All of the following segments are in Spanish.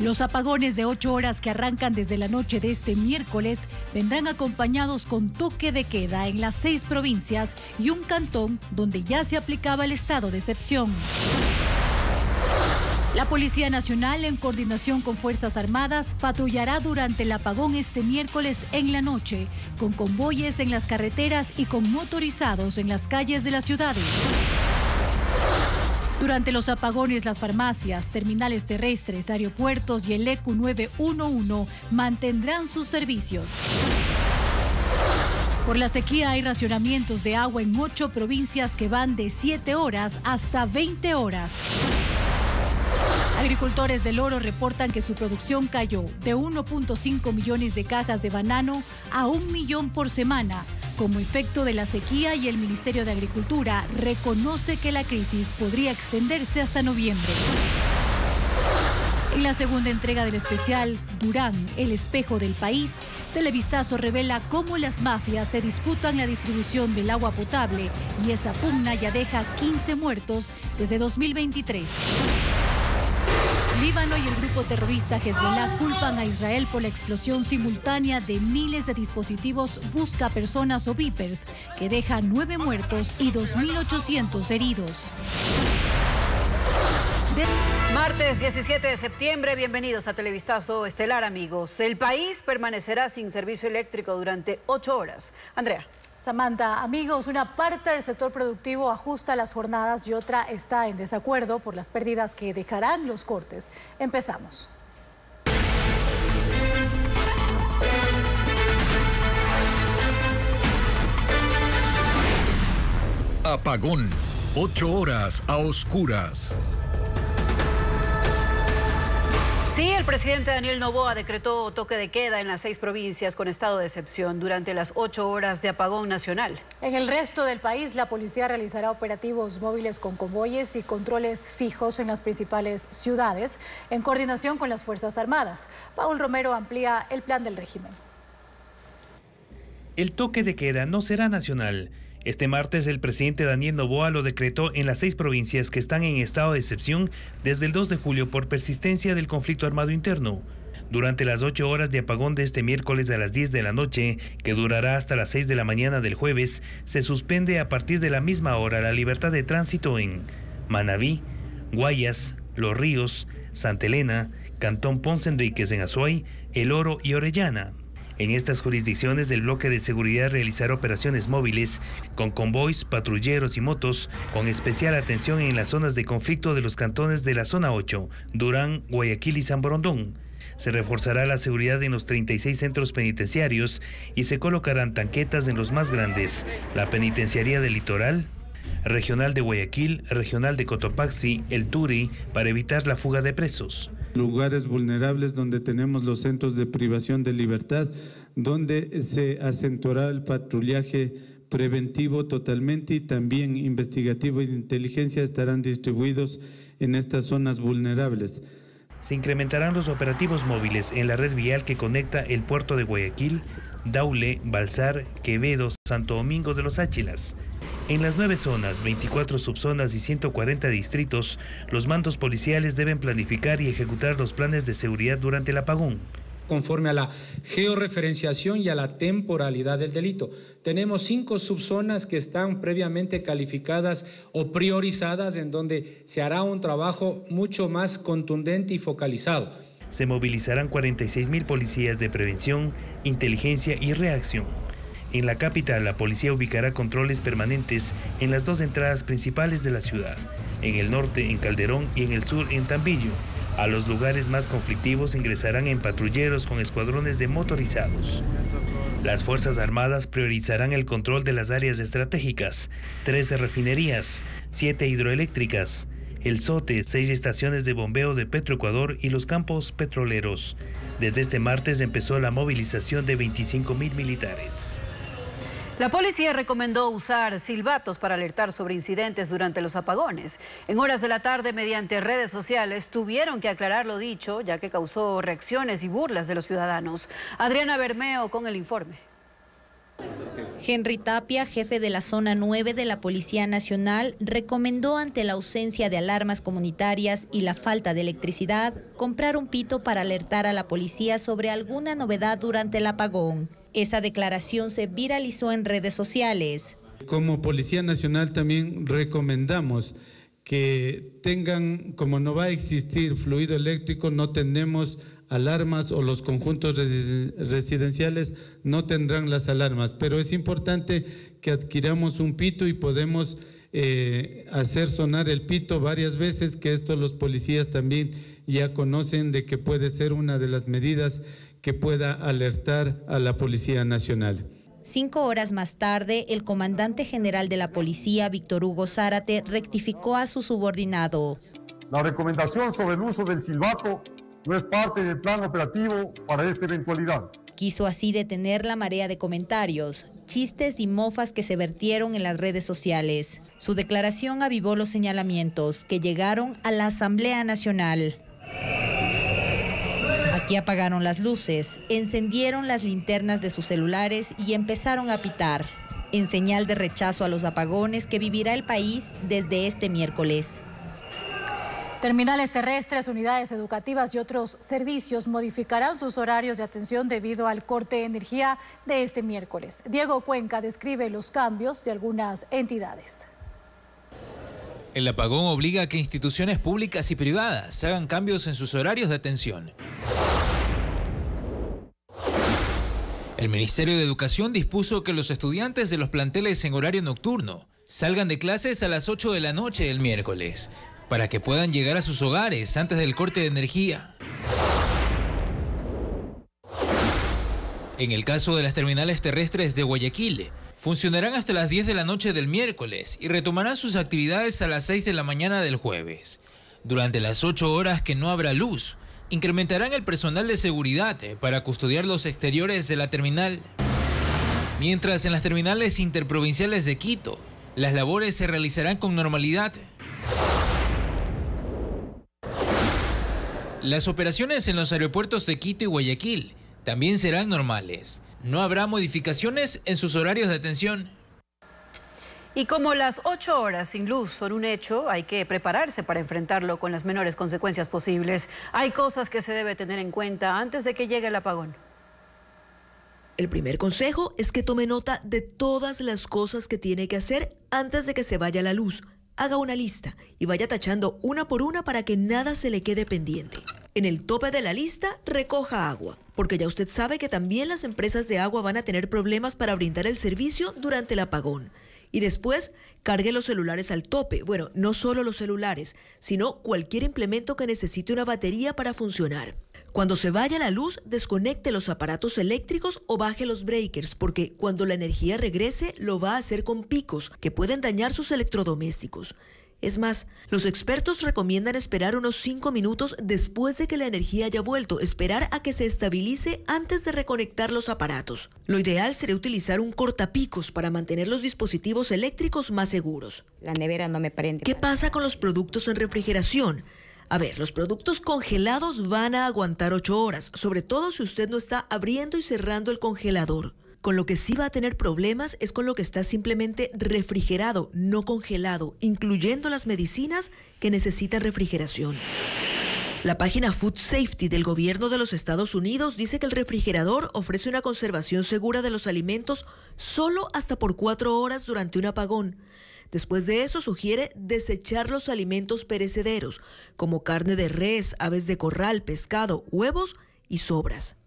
Los apagones de 8 horas que arrancan desde la noche de este miércoles vendrán acompañados con toque de queda en las 6 provincias y un cantón donde ya se aplicaba el estado de excepción. La Policía Nacional, en coordinación con Fuerzas Armadas, patrullará durante el apagón este miércoles en la noche, con convoyes en las carreteras y con motorizados en las calles de las ciudades. Durante los apagones, las farmacias, terminales terrestres, aeropuertos y el ECU 911 mantendrán sus servicios. Por la sequía hay racionamientos de agua en 8 provincias que van de 7 horas hasta 20 horas. Agricultores del Oro reportan que su producción cayó de 1.5 millones de cajas de banano a 1 millón por semana, como efecto de la sequía, y el Ministerio de Agricultura reconoce que la crisis podría extenderse hasta noviembre. En la segunda entrega del especial Durán, el espejo del país, Televistazo revela cómo las mafias se disputan la distribución del agua potable y esa pugna ya deja 15 muertos desde 2023. Líbano y el grupo terrorista Hezbollah culpan a Israel por la explosión simultánea de miles de dispositivos buscapersonas o Vipers, que deja 9 muertos y 2.800 heridos. Martes 17 de septiembre, bienvenidos a Televistazo Estelar, amigos. El país permanecerá sin servicio eléctrico durante 8 horas. Andrea. Samantha, amigos, una parte del sector productivo ajusta las jornadas y otra está en desacuerdo por las pérdidas que dejarán los cortes. Empezamos. Apagón, 8 horas a oscuras. Sí, el presidente Daniel Noboa decretó toque de queda en las 6 provincias con estado de excepción durante las 8 horas de apagón nacional. En el resto del país, la policía realizará operativos móviles con convoyes y controles fijos en las principales ciudades, en coordinación con las Fuerzas Armadas. Paul Romero amplía el plan del régimen. El toque de queda no será nacional. Este martes el presidente Daniel Noboa lo decretó en las 6 provincias que están en estado de excepción desde el 2 de julio por persistencia del conflicto armado interno. Durante las 8 horas de apagón de este miércoles a las 10 de la noche, que durará hasta las 6 de la mañana del jueves, se suspende a partir de la misma hora la libertad de tránsito en Manabí, Guayas, Los Ríos, Santa Elena, Cantón Ponce Enríquez en Azuay, El Oro y Orellana. En estas jurisdicciones del bloque de seguridad realizará operaciones móviles con convoys, patrulleros y motos, con especial atención en las zonas de conflicto de los cantones de la zona 8, Durán, Guayaquil y San Borondón. Se reforzará la seguridad en los 36 centros penitenciarios y se colocarán tanquetas en los más grandes: la Penitenciaría del Litoral, Regional de Guayaquil, Regional de Cotopaxi, El Turi, para evitar la fuga de presos. Lugares vulnerables donde tenemos los centros de privación de libertad, donde se acentuará el patrullaje preventivo totalmente y también investigativo y de inteligencia estarán distribuidos en estas zonas vulnerables. Se incrementarán los operativos móviles en la red vial que conecta el puerto de Guayaquil, Daule, Balsar, Quevedo, Santo Domingo de los Áchilas. En las 9 zonas, 24 subzonas y 140 distritos, los mandos policiales deben planificar y ejecutar los planes de seguridad durante el apagón. Conforme a la georreferenciación y a la temporalidad del delito. Tenemos 5 subzonas que están previamente calificadas o priorizadas, en donde se hará un trabajo mucho más contundente y focalizado. Se movilizarán 46.000 policías de prevención, inteligencia y reacción. En la capital, la policía ubicará controles permanentes en las 2 entradas principales de la ciudad, en el norte en Calderón y en el sur en Tambillo. A los lugares más conflictivos ingresarán en patrulleros con escuadrones de motorizados. Las Fuerzas Armadas priorizarán el control de las áreas estratégicas: 13 refinerías, 7 hidroeléctricas, el SOTE, 6 estaciones de bombeo de Petroecuador y los campos petroleros. Desde este martes empezó la movilización de 25.000 militares. La policía recomendó usar silbatos para alertar sobre incidentes durante los apagones. En horas de la tarde, mediante redes sociales, tuvieron que aclarar lo dicho, ya que causó reacciones y burlas de los ciudadanos. Adriana Bermeo con el informe. Henry Tapia, jefe de la Zona 9 de la Policía Nacional, recomendó ante la ausencia de alarmas comunitarias y la falta de electricidad, comprar un pito para alertar a la policía sobre alguna novedad durante el apagón. Esa declaración se viralizó en redes sociales. Como Policía Nacional también recomendamos que tengan, como no va a existir fluido eléctrico, no tenemos alarmas, o los conjuntos residenciales no tendrán las alarmas, pero es importante que adquiramos un pito y podemos hacer sonar el pito varias veces, que esto los policías también ya conocen de que puede ser una de las medidas que pueda alertar a la Policía Nacional. 5 horas más tarde, el comandante general de la policía, Víctor Hugo Zárate, rectificó a su subordinado. La recomendación sobre el uso del silbato no es parte del plan operativo para esta eventualidad. Quiso así detener la marea de comentarios, chistes y mofas que se vertieron en las redes sociales. Su declaración avivó los señalamientos que llegaron a la Asamblea Nacional. Aquí apagaron las luces, encendieron las linternas de sus celulares y empezaron a pitar, en señal de rechazo a los apagones que vivirá el país desde este miércoles. Terminales terrestres, unidades educativas y otros servicios modificarán sus horarios de atención debido al corte de energía de este miércoles. Diego Cuenca describe los cambios de algunas entidades. El apagón obliga a que instituciones públicas y privadas hagan cambios en sus horarios de atención. El Ministerio de Educación dispuso que los estudiantes de los planteles en horario nocturno salgan de clases a las 8 de la noche del miércoles, para que puedan llegar a sus hogares antes del corte de energía. En el caso de las terminales terrestres de Guayaquil, funcionarán hasta las 10 de la noche del miércoles y retomarán sus actividades a las 6 de la mañana del jueves. Durante las 8 horas que no habrá luz, incrementarán el personal de seguridad para custodiar los exteriores de la terminal. Mientras en las terminales interprovinciales de Quito, las labores se realizarán con normalidad. Las operaciones en los aeropuertos de Quito y Guayaquil también serán normales. No habrá modificaciones en sus horarios de atención. Y como las 8 horas sin luz son un hecho, hay que prepararse para enfrentarlo con las menores consecuencias posibles. Hay cosas que se debe tener en cuenta antes de que llegue el apagón. El primer consejo es que tome nota de todas las cosas que tiene que hacer antes de que se vaya la luz. Haga una lista y vaya tachando una por una para que nada se le quede pendiente. En el tope de la lista, recoja agua, porque ya usted sabe que también las empresas de agua van a tener problemas para brindar el servicio durante el apagón. Y después, cargue los celulares al tope. Bueno, no solo los celulares, sino cualquier implemento que necesite una batería para funcionar. Cuando se vaya la luz, desconecte los aparatos eléctricos o baje los breakers, porque cuando la energía regrese, lo va a hacer con picos que pueden dañar sus electrodomésticos. Es más, los expertos recomiendan esperar unos 5 minutos después de que la energía haya vuelto, esperar a que se estabilice antes de reconectar los aparatos. Lo ideal sería utilizar un cortapicos para mantener los dispositivos eléctricos más seguros. La nevera no me prende. ¿Qué pasa con los productos en refrigeración? A ver, los productos congelados van a aguantar 8 horas, sobre todo si usted no está abriendo y cerrando el congelador. Con lo que sí va a tener problemas es con lo que está simplemente refrigerado, no congelado, incluyendo las medicinas que necesitan refrigeración. La página Food Safety del gobierno de los Estados Unidos dice que el refrigerador ofrece una conservación segura de los alimentos solo hasta por 4 horas durante un apagón. Después de eso sugiere desechar los alimentos perecederos, como carne de res, aves de corral, pescado, huevos y sobras.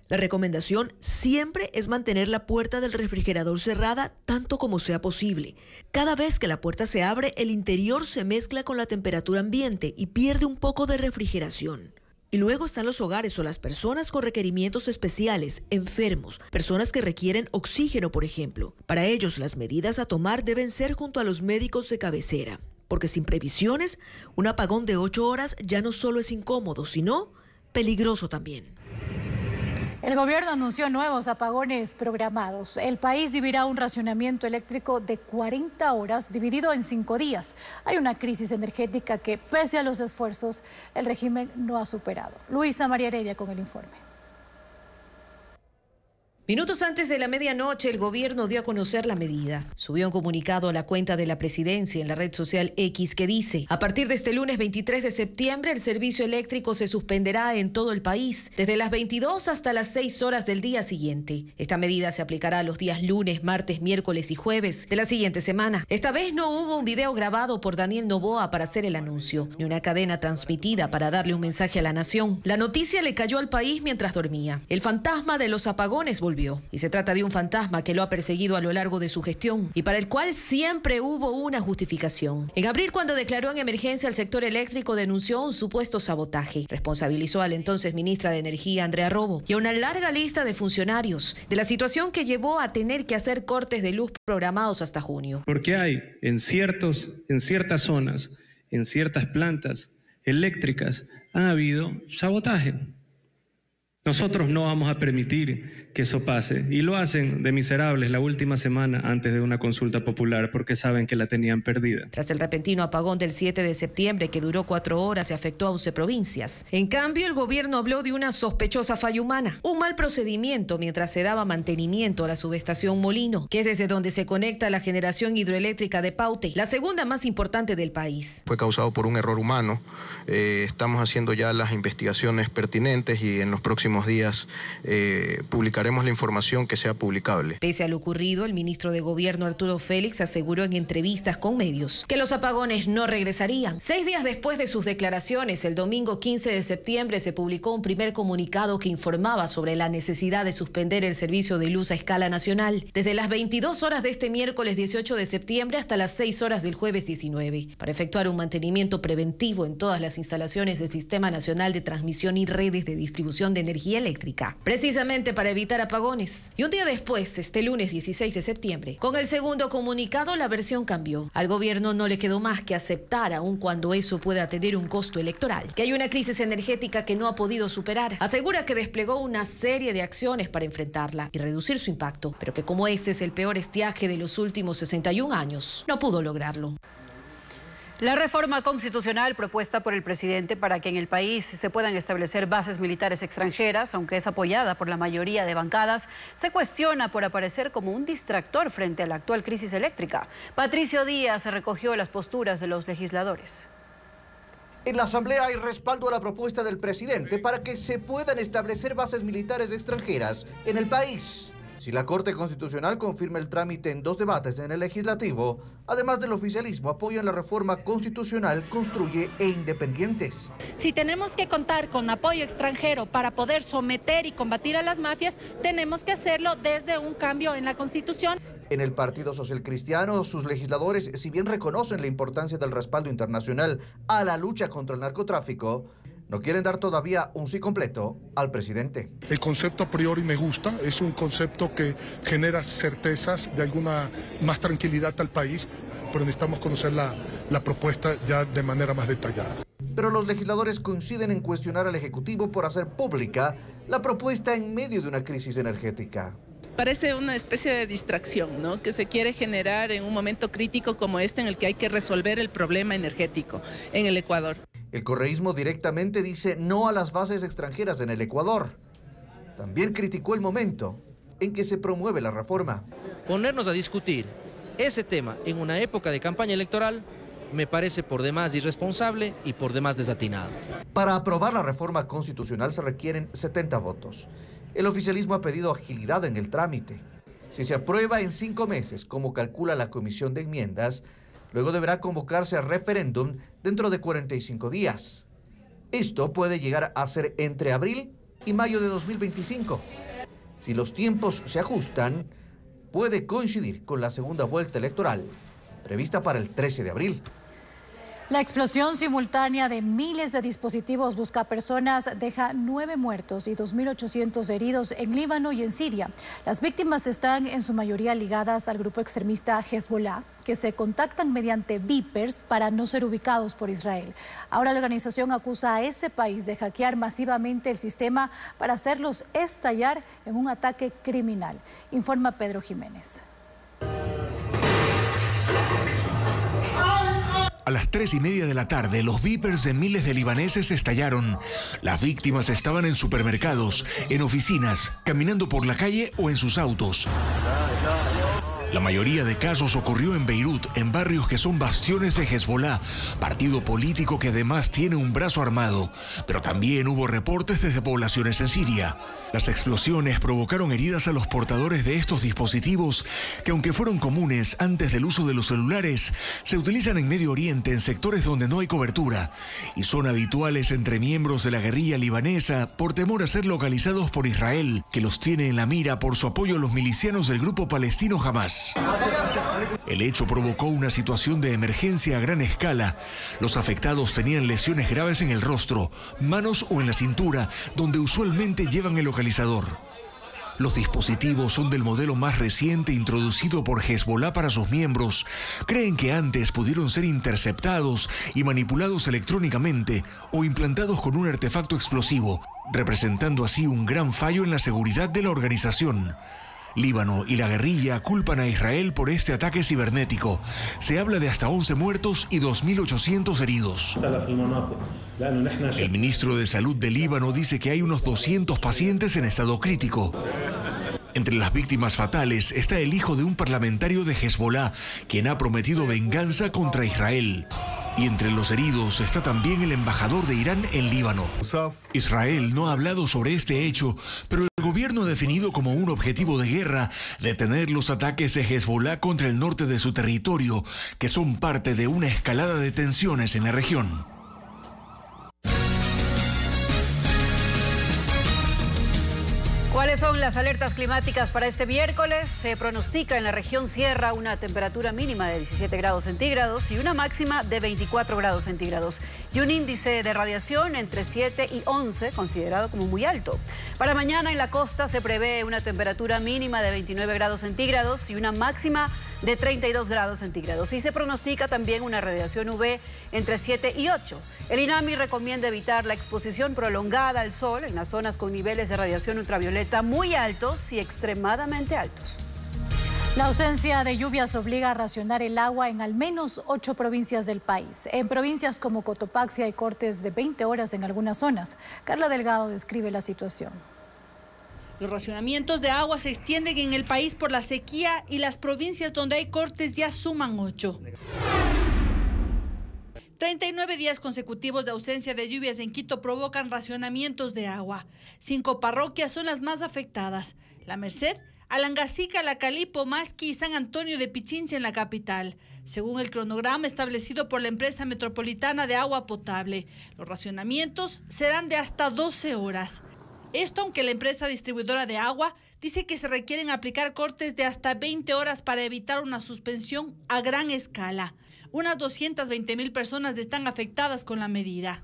La recomendación siempre es mantener la puerta del refrigerador cerrada tanto como sea posible. Cada vez que la puerta se abre, el interior se mezcla con la temperatura ambiente y pierde un poco de refrigeración. Y luego están los hogares o las personas con requerimientos especiales, enfermos, personas que requieren oxígeno, por ejemplo. Para ellos, las medidas a tomar deben ser junto a los médicos de cabecera, porque sin previsiones, un apagón de 8 horas ya no solo es incómodo, sino peligroso también. El gobierno anunció nuevos apagones programados. El país vivirá un racionamiento eléctrico de 40 horas dividido en 5 días. Hay una crisis energética que, pese a los esfuerzos, el régimen no ha superado. Luisa María Heredia con el informe. Minutos antes de la medianoche, el gobierno dio a conocer la medida. Subió un comunicado a la cuenta de la presidencia en la red social X que dice: a partir de este lunes 23 de septiembre, el servicio eléctrico se suspenderá en todo el país, desde las 22 hasta las 6 horas del día siguiente. Esta medida se aplicará los días lunes, martes, miércoles y jueves de la siguiente semana. Esta vez no hubo un video grabado por Daniel Noboa para hacer el anuncio, ni una cadena transmitida para darle un mensaje a la nación. La noticia le cayó al país mientras dormía. El fantasma de los apagones volvió. Y se trata de un fantasma que lo ha perseguido a lo largo de su gestión y para el cual siempre hubo una justificación. En abril, cuando declaró en emergencia al sector eléctrico, denunció un supuesto sabotaje. Responsabilizó a la entonces ministra de Energía, Andrea Robo, y a una larga lista de funcionarios de la situación que llevó a tener que hacer cortes de luz programados hasta junio. Porque hay en ciertas zonas, en ciertas plantas eléctricas, ha habido sabotaje. Nosotros no vamos a permitir que eso pase, y lo hacen de miserables la última semana antes de una consulta popular porque saben que la tenían perdida. Tras el repentino apagón del 7 de septiembre que duró 4 horas y afectó a 11 provincias. En cambio, el gobierno habló de una sospechosa falla humana, un mal procedimiento mientras se daba mantenimiento a la subestación Molino, que es desde donde se conecta la generación hidroeléctrica de Paute, la segunda más importante del país. Fue causado por un error humano. Estamos haciendo ya las investigaciones pertinentes y en los próximos días publicaremos la información que sea publicable. Pese a lo ocurrido, el ministro de Gobierno Arturo Félix aseguró en entrevistas con medios que los apagones no regresarían. 6 días después de sus declaraciones, el domingo 15 de septiembre se publicó un primer comunicado que informaba sobre la necesidad de suspender el servicio de luz a escala nacional desde las 22 horas de este miércoles 18 de septiembre hasta las 6 horas del jueves 19, para efectuar un mantenimiento preventivo en todas las instalaciones del Sistema Nacional de Transmisión y redes de distribución de energía eléctrica, precisamente para evitar apagones. Y un día después, este lunes 16 de septiembre, con el segundo comunicado, la versión cambió. Al gobierno no le quedó más que aceptar, aun cuando eso pueda tener un costo electoral, que hay una crisis energética que no ha podido superar. Asegura que desplegó una serie de acciones para enfrentarla y reducir su impacto, pero que como este es el peor estiaje de los últimos 61 años, no pudo lograrlo. La reforma constitucional propuesta por el presidente para que en el país se puedan establecer bases militares extranjeras, aunque es apoyada por la mayoría de bancadas, se cuestiona por aparecer como un distractor frente a la actual crisis eléctrica. Patricio Díaz recogió las posturas de los legisladores. En la Asamblea hay respaldo a la propuesta del presidente para que se puedan establecer bases militares extranjeras en el país. Si la Corte Constitucional confirma el trámite en 2 debates en el Legislativo, además del oficialismo apoyan la reforma constitucional Construye e Independientes. Si tenemos que contar con apoyo extranjero para poder someter y combatir a las mafias, tenemos que hacerlo desde un cambio en la Constitución. En el Partido Social Cristiano, sus legisladores, si bien reconocen la importancia del respaldo internacional a la lucha contra el narcotráfico, no quieren dar todavía un sí completo al presidente. El concepto a priori me gusta, es un concepto que genera certezas, de alguna más tranquilidad al país, pero necesitamos conocer la propuesta ya de manera más detallada. Pero los legisladores coinciden en cuestionar al Ejecutivo por hacer pública la propuesta en medio de una crisis energética. Parece una especie de distracción, ¿no?, que se quiere generar en un momento crítico como este en el que hay que resolver el problema energético en el Ecuador. El correísmo directamente dice no a las bases extranjeras en el Ecuador. También criticó el momento en que se promueve la reforma. Ponernos a discutir ese tema en una época de campaña electoral me parece por demás irresponsable y por demás desatinado. Para aprobar la reforma constitucional se requieren 70 votos. El oficialismo ha pedido agilidad en el trámite. Si se aprueba en 5 meses, como calcula la Comisión de Enmiendas, luego deberá convocarse a referéndum dentro de 45 días. Esto puede llegar a ser entre abril y mayo de 2025. Si los tiempos se ajustan, puede coincidir con la segunda vuelta electoral, prevista para el 13 de abril. La explosión simultánea de miles de dispositivos buscapersonas deja 9 muertos y 2.800 heridos en Líbano y en Siria. Las víctimas están en su mayoría ligadas al grupo extremista Hezbollah, que se contactan mediante beepers para no ser ubicados por Israel. Ahora la organización acusa a ese país de hackear masivamente el sistema para hacerlos estallar en un ataque criminal. Informa Pedro Jiménez. A las 3:30 de la tarde, los beepers de miles de libaneses estallaron. Las víctimas estaban en supermercados, en oficinas, caminando por la calle o en sus autos. La mayoría de casos ocurrió en Beirut, en barrios que son bastiones de Hezbollah, partido político que además tiene un brazo armado. Pero también hubo reportes desde poblaciones en Siria. Las explosiones provocaron heridas a los portadores de estos dispositivos que, aunque fueron comunes antes del uso de los celulares, se utilizan en Medio Oriente en sectores donde no hay cobertura y son habituales entre miembros de la guerrilla libanesa por temor a ser localizados por Israel, que los tiene en la mira por su apoyo a los milicianos del grupo palestino Hamas. El hecho provocó una situación de emergencia a gran escala. Los afectados tenían lesiones graves en el rostro, manos o en la cintura, donde usualmente llevan el localizador. Los dispositivos son del modelo más reciente introducido por Hezbollah para sus miembros. Creen que antes pudieron ser interceptados y manipulados electrónicamente o implantados con un artefacto explosivo, representando así un gran fallo en la seguridad de la organización. Líbano y la guerrilla culpan a Israel por este ataque cibernético. Se habla de hasta 11 muertos y 2.800 heridos. El ministro de Salud de Líbano dice que hay unos 200 pacientes en estado crítico. Entre las víctimas fatales está el hijo de un parlamentario de Hezbollah, quien ha prometido venganza contra Israel. Y entre los heridos está también el embajador de Irán en Líbano. Israel no ha hablado sobre este hecho, pero el gobierno ha definido como un objetivo de guerra detener los ataques de Hezbollah contra el norte de su territorio, que son parte de una escalada de tensiones en la región. ¿Cuáles son las alertas climáticas para este miércoles? Se pronostica en la región Sierra una temperatura mínima de 17 grados centígrados y una máxima de 24 grados centígrados. Y un índice de radiación entre 7 y 11, considerado como muy alto. Para mañana en la costa se prevé una temperatura mínima de 29 grados centígrados y una máxima de 32 grados centígrados. Y se pronostica también una radiación UV entre 7 y 8. El INAMI recomienda evitar la exposición prolongada al sol en las zonas con niveles de radiación ultravioleta muy altos y extremadamente altos. La ausencia de lluvias obliga a racionar el agua en al menos 8 provincias del país. En provincias como Cotopaxi hay cortes de 20 horas en algunas zonas. Carla Delgado describe la situación. Los racionamientos de agua se extienden en el país por la sequía y las provincias donde hay cortes ya suman 8. 39 días consecutivos de ausencia de lluvias en Quito provocan racionamientos de agua. 5 parroquias son las más afectadas: La Merced, Alangazica, La Calí, Pomasqui y San Antonio de Pichincha en la capital. Según el cronograma establecido por la empresa metropolitana de agua potable, los racionamientos serán de hasta 12 horas. Esto aunque la empresa distribuidora de agua dice que se requieren aplicar cortes de hasta 20 horas para evitar una suspensión a gran escala. Unas 220.000 personas están afectadas con la medida.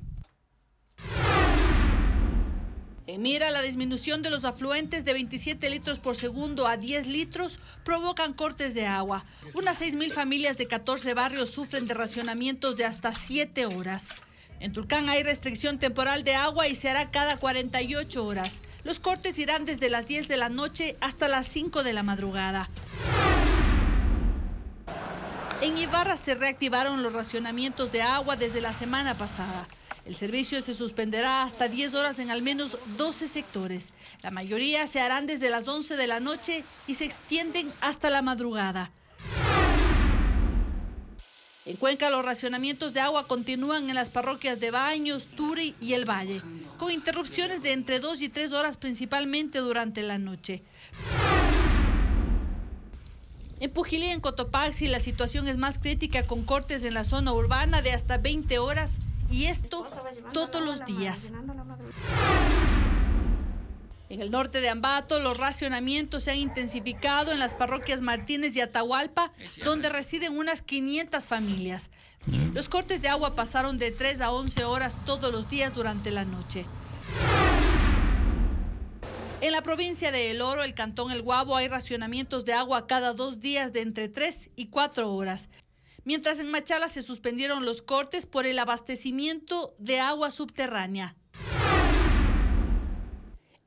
En Mira, la disminución de los afluentes de 27 litros por segundo a 10 litros provocan cortes de agua. Unas 6.000 familias de 14 barrios sufren de racionamientos de hasta 7 horas. En Tulcán hay restricción temporal de agua y se hará cada 48 horas. Los cortes irán desde las 10 de la noche hasta las 5 de la madrugada. En Ibarra se reactivaron los racionamientos de agua desde la semana pasada. El servicio se suspenderá hasta 10 horas en al menos 12 sectores. La mayoría se harán desde las 11 de la noche y se extienden hasta la madrugada. En Cuenca, los racionamientos de agua continúan en las parroquias de Baños, Turi y El Valle, con interrupciones de entre 2 y 3 horas principalmente durante la noche. En Pujilí, en Cotopaxi, la situación es más crítica con cortes en la zona urbana de hasta 20 horas y esto todos los días. En el norte de Ambato, los racionamientos se han intensificado en las parroquias Martínez y Atahualpa, donde residen unas 500 familias. Los cortes de agua pasaron de 3 a 11 horas todos los días durante la noche. En la provincia de El Oro, el cantón El Guabo, hay racionamientos de agua cada 2 días de entre 3 y 4 horas. Mientras en Machala se suspendieron los cortes por el abastecimiento de agua subterránea.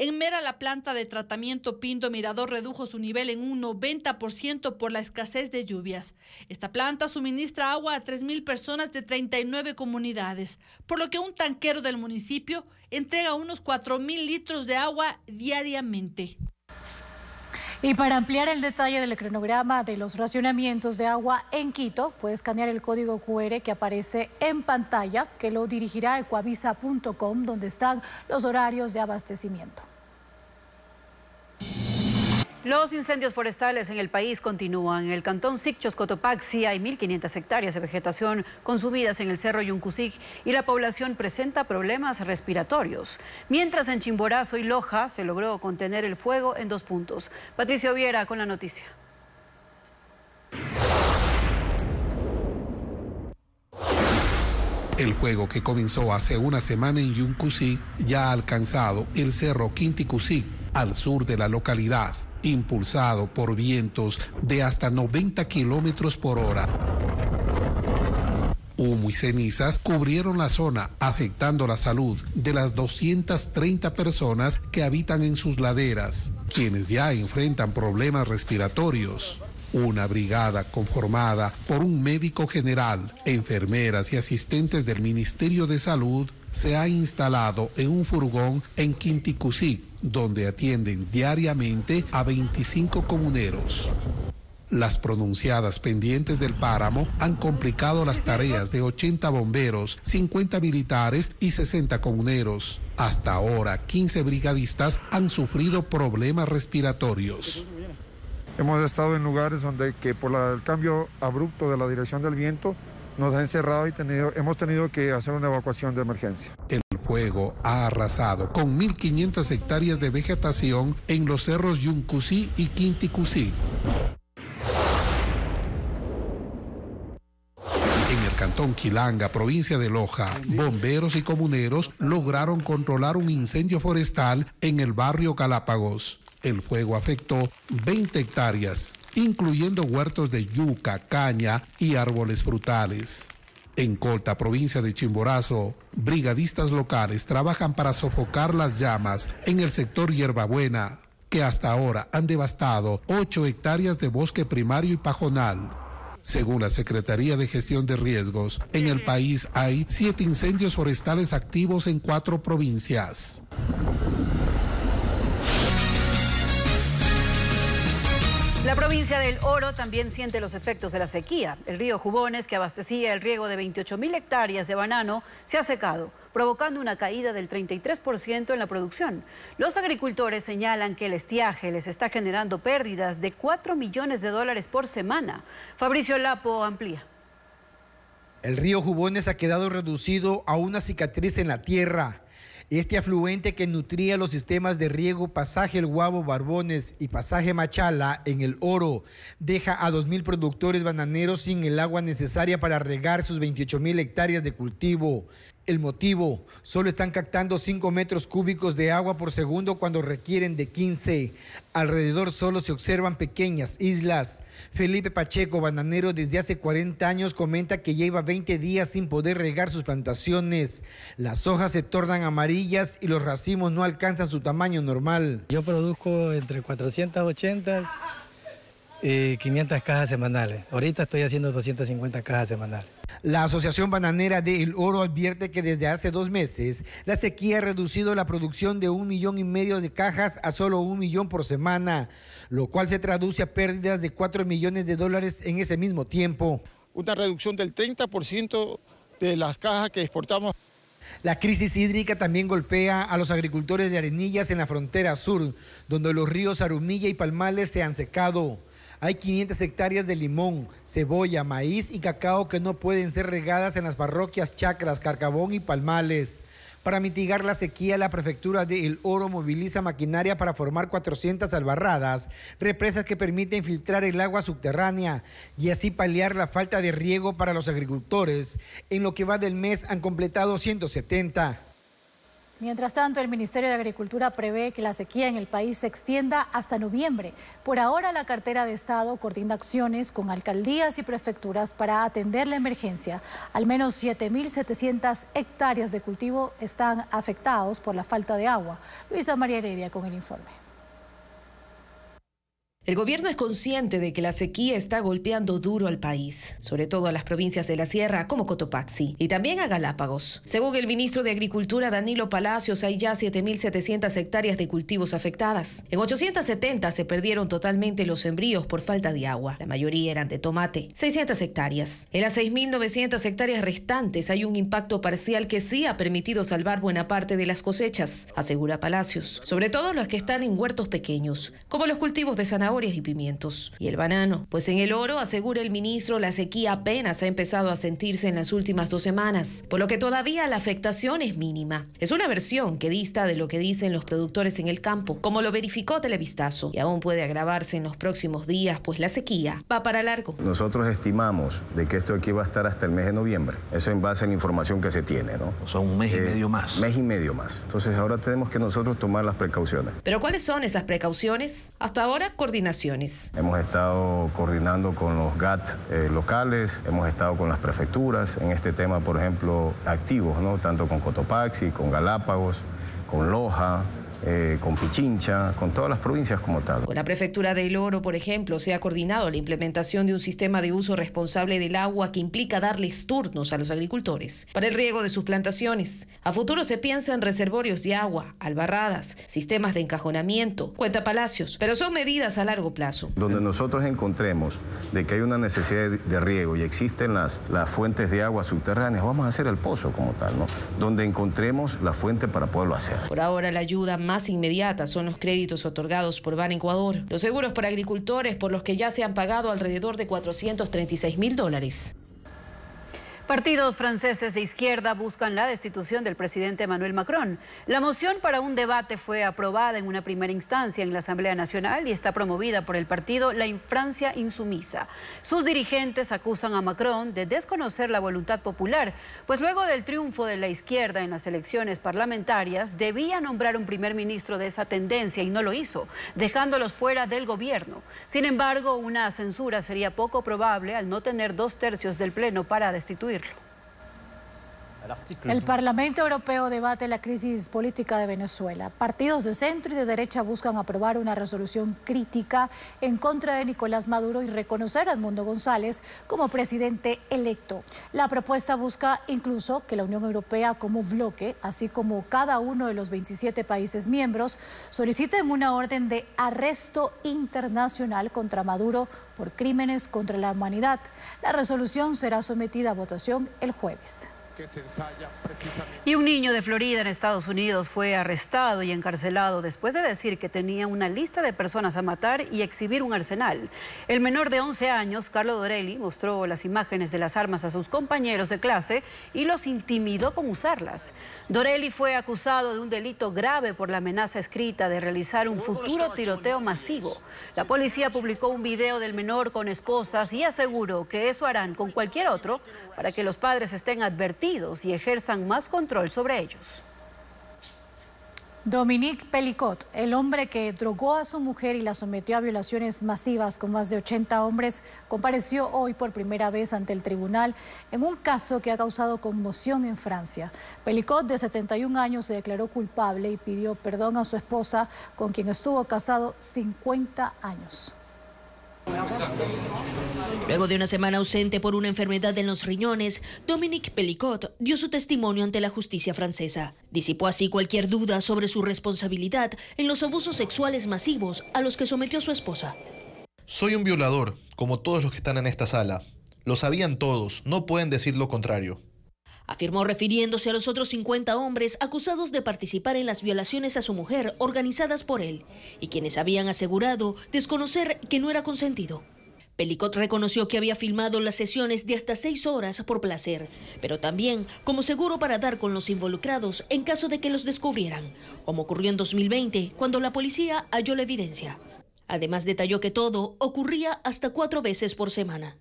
En Mera, la planta de tratamiento Pindo Mirador redujo su nivel en un 90% por la escasez de lluvias. Esta planta suministra agua a 3.000 personas de 39 comunidades, por lo que un tanquero del municipio entrega unos 4.000 litros de agua diariamente. Y para ampliar el detalle del cronograma de los racionamientos de agua en Quito, puede escanear el código QR que aparece en pantalla, que lo dirigirá a ecuavisa.com, donde están los horarios de abastecimiento. Los incendios forestales en el país continúan. En el cantón Sicchos, Cotopaxi, hay 1.500 hectáreas de vegetación consumidas en el cerro Yuncusic y la población presenta problemas respiratorios. Mientras en Chimborazo y Loja se logró contener el fuego en 2 puntos. Patricio Viera con la noticia. El fuego que comenzó hace una semana en Yuncusic ya ha alcanzado el cerro Quinticusic, al sur de la localidad, impulsado por vientos de hasta 90 kilómetros por hora. Humo y cenizas cubrieron la zona, afectando la salud de las 230 personas que habitan en sus laderas, quienes ya enfrentan problemas respiratorios. Una brigada conformada por un médico general, enfermeras y asistentes del Ministerio de Salud se ha instalado en un furgón en Quinticusic, donde atienden diariamente a 25 comuneros. Las pronunciadas pendientes del páramo han complicado las tareas de 80 bomberos, 50 militares y 60 comuneros. Hasta ahora, 15 brigadistas han sufrido problemas respiratorios. Hemos estado en lugares donde por el cambio abrupto de la dirección del viento nos ha encerrado y hemos tenido que hacer una evacuación de emergencia. El fuego ha arrasado con 1.500 hectáreas de vegetación en los cerros Yuncusic y Quinticusic. En el cantón Quilanga, provincia de Loja, bomberos y comuneros lograron controlar un incendio forestal en el barrio Galápagos. El fuego afectó 20 hectáreas, incluyendo huertos de yuca, caña y árboles frutales. En Colta, provincia de Chimborazo, brigadistas locales trabajan para sofocar las llamas en el sector Hierbabuena, que hasta ahora han devastado 8 hectáreas de bosque primario y pajonal. Según la Secretaría de Gestión de Riesgos, en el país hay 7 incendios forestales activos en 4 provincias. La provincia del Oro también siente los efectos de la sequía. El río Jubones, que abastecía el riego de 28.000 hectáreas de banano, se ha secado, provocando una caída del 33% en la producción. Los agricultores señalan que el estiaje les está generando pérdidas de $4 millones por semana. Fabricio Lapo amplía. El río Jubones ha quedado reducido a una cicatriz en la tierra. Este afluente que nutría los sistemas de riego Pasaje El Guabo Barbones y Pasaje Machala en el Oro deja a 2.000 productores bananeros sin el agua necesaria para regar sus 28.000 hectáreas de cultivo. El motivo, solo están captando 5 metros cúbicos de agua por segundo cuando requieren de 15. Alrededor solo se observan pequeñas islas. Felipe Pacheco, bananero desde hace 40 años, comenta que lleva 20 días sin poder regar sus plantaciones. Las hojas se tornan amarillas y los racimos no alcanzan su tamaño normal. Yo produzco entre 480 y 500 cajas semanales. Ahorita estoy haciendo 250 cajas semanales. La Asociación Bananera de El Oro advierte que desde hace 2 meses la sequía ha reducido la producción de 1,5 millones de cajas a solo 1 millón por semana, lo cual se traduce a pérdidas de $4 millones en ese mismo tiempo. Una reducción del 30% de las cajas que exportamos. La crisis hídrica también golpea a los agricultores de Arenillas en la frontera sur, donde los ríos Arumilla y Palmales se han secado. Hay 500 hectáreas de limón, cebolla, maíz y cacao que no pueden ser regadas en las parroquias Chacras, Carcabón y Palmales. Para mitigar la sequía, la prefectura de El Oro moviliza maquinaria para formar 400 albarradas, represas que permiten filtrar el agua subterránea y así paliar la falta de riego para los agricultores. En lo que va del mes han completado 170. Mientras tanto, el Ministerio de Agricultura prevé que la sequía en el país se extienda hasta noviembre. Por ahora, la cartera de Estado coordina acciones con alcaldías y prefecturas para atender la emergencia. Al menos 7.700 hectáreas de cultivo están afectados por la falta de agua. Luisa María Heredia con el informe. El gobierno es consciente de que la sequía está golpeando duro al país, sobre todo a las provincias de la sierra como Cotopaxi y también a Galápagos. Según el ministro de Agricultura Danilo Palacios, hay ya 7.700 hectáreas de cultivos afectadas. En 870 se perdieron totalmente los sembríos por falta de agua. La mayoría eran de tomate, 600 hectáreas. En las 6.900 hectáreas restantes hay un impacto parcial que sí ha permitido salvar buena parte de las cosechas, asegura Palacios, sobre todo las que están en huertos pequeños, como los cultivos de zanahoria y pimientos. Y el banano, pues en el oro, asegura el ministro, la sequía apenas ha empezado a sentirse en las últimas 2 semanas, por lo que todavía la afectación es mínima. Es una versión que dista de lo que dicen los productores en el campo, como lo verificó Televistazo, y aún puede agravarse en los próximos días, pues la sequía va para largo. Nosotros estimamos de que esto aquí va a estar hasta el mes de noviembre. Eso en base a la información que se tiene, ¿no? Son un mes y medio más. Mes y medio más. Entonces ahora tenemos que nosotros tomar las precauciones. ¿Pero cuáles son esas precauciones? Hasta ahora, coordinaciones. Hemos estado coordinando con los GAT locales, hemos estado con las prefecturas en este tema, por ejemplo, activos, ¿no? Tanto con Cotopaxi, con Galápagos, con Loja, con Pichincha, con todas las provincias como tal. Con la prefectura de El Oro, por ejemplo, se ha coordinado la implementación de un sistema de uso responsable del agua que implica darles turnos a los agricultores para el riego de sus plantaciones. A futuro se piensa en reservorios de agua, albarradas, sistemas de encajonamiento, cuenta Palacios, pero son medidas a largo plazo. Donde nosotros encontremos de que hay una necesidad de riego y existen las fuentes de agua subterráneas, vamos a hacer el pozo como tal, ¿no? Donde encontremos la fuente para poderlo hacer. Por ahora, la ayuda más inmediata son los créditos otorgados por Ban Ecuador, los seguros para agricultores por los que ya se han pagado alrededor de $436.000. Partidos franceses de izquierda buscan la destitución del presidente Emmanuel Macron. La moción para un debate fue aprobada en una primera instancia en la Asamblea Nacional y está promovida por el partido La Francia Insumisa. Sus dirigentes acusan a Macron de desconocer la voluntad popular, pues luego del triunfo de la izquierda en las elecciones parlamentarias debía nombrar un primer ministro de esa tendencia y no lo hizo, dejándolos fuera del gobierno. Sin embargo, una censura sería poco probable al no tener 2/3 del Pleno para destituirlo. El Parlamento Europeo debate la crisis política de Venezuela. Partidos de centro y de derecha buscan aprobar una resolución crítica en contra de Nicolás Maduro y reconocer a Edmundo González como presidente electo. La propuesta busca incluso que la Unión Europea como bloque, así como cada uno de los 27 países miembros, soliciten una orden de arresto internacional contra Maduro por crímenes contra la humanidad. La resolución será sometida a votación el jueves. Y un niño de Florida en Estados Unidos fue arrestado y encarcelado después de decir que tenía una lista de personas a matar y exhibir un arsenal. El menor de 11 años, Carlo Dorelli, mostró las imágenes de las armas a sus compañeros de clase y los intimidó con usarlas. Dorelli fue acusado de un delito grave por la amenaza escrita de realizar un futuro tiroteo masivo. La policía publicó un video del menor con esposas y aseguró que eso harán con cualquier otro para que los padres estén advertidos y ejerzan más control sobre ellos. Dominique Pelicot, el hombre que drogó a su mujer y la sometió a violaciones masivas con más de 80 hombres, compareció hoy por primera vez ante el tribunal en un caso que ha causado conmoción en Francia. Pelicot, de 71 años, se declaró culpable y pidió perdón a su esposa, con quien estuvo casado 50 años. Luego de una semana ausente por una enfermedad en los riñones, Dominique Pelicot dio su testimonio ante la justicia francesa. Disipó así cualquier duda sobre su responsabilidad en los abusos sexuales masivos a los que sometió a su esposa. Soy un violador, como todos los que están en esta sala. Lo sabían todos, no pueden decir lo contrario. Afirmó refiriéndose a los otros 50 hombres acusados de participar en las violaciones a su mujer organizadas por él y quienes habían asegurado desconocer que no era consentido. Pelicot reconoció que había filmado las sesiones de hasta 6 horas por placer, pero también como seguro para dar con los involucrados en caso de que los descubrieran, como ocurrió en 2020 cuando la policía halló la evidencia. Además detalló que todo ocurría hasta 4 veces por semana.